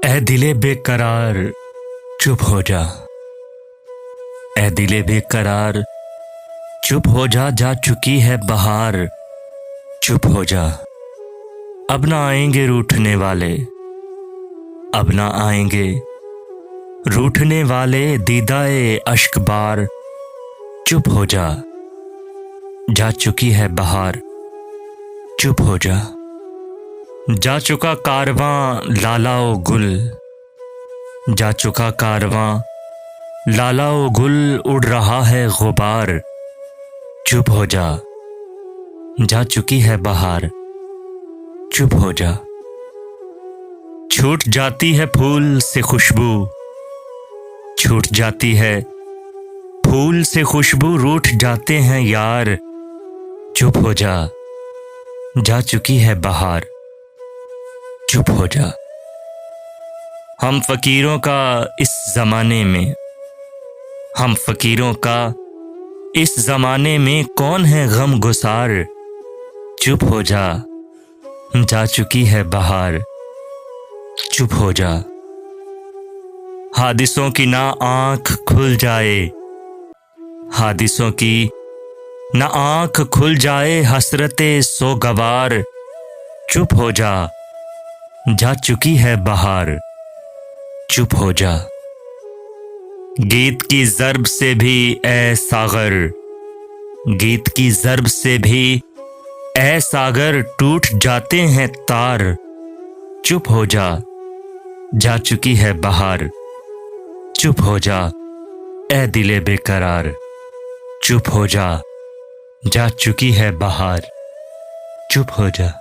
ए दिले बेकरार चुप हो जा। ए दिले बेकरार चुप हो जा, जा चुकी है बहार। चुप हो जा, अब ना आएंगे रूठने वाले, अब ना आएंगे रूठने वाले दीदाए अश्क बार। चुप हो जा, जा चुकी है बहार। चुप हो जा, जा चुका कारवां लालाओ गुल, जा चुका कारवां लालाओ गुल, उड़ रहा है गुबार। चुप हो जा, जा चुकी है बहार। चुप हो जा, छूट जाती है फूल से खुशबू, छूट जाती है फूल से खुशबू, रूठ जाते हैं यार। चुप हो जा, जा चुकी है बहार। चुप हो जा, हम फकीरों का इस जमाने में, हम फकीरों का इस जमाने में कौन है गम गुसार। चुप हो जा, जा चुकी है बहार। चुप हो जा, हादिसों की ना आंख खुल जाए, हादिसों की ना आंख खुल जाए, हसरते सोगवार। चुप हो जा, जा चुकी है बहार। चुप हो जा, गीत की ज़र्ब से भी ए सागर, गीत की ज़र्ब से भी ए सागर, टूट जाते हैं तार। चुप हो जा, जा चुकी है बहार। चुप हो जा, ए दिले बेकरार। चुप हो जा, जा चुकी है बहार। चुप हो जा।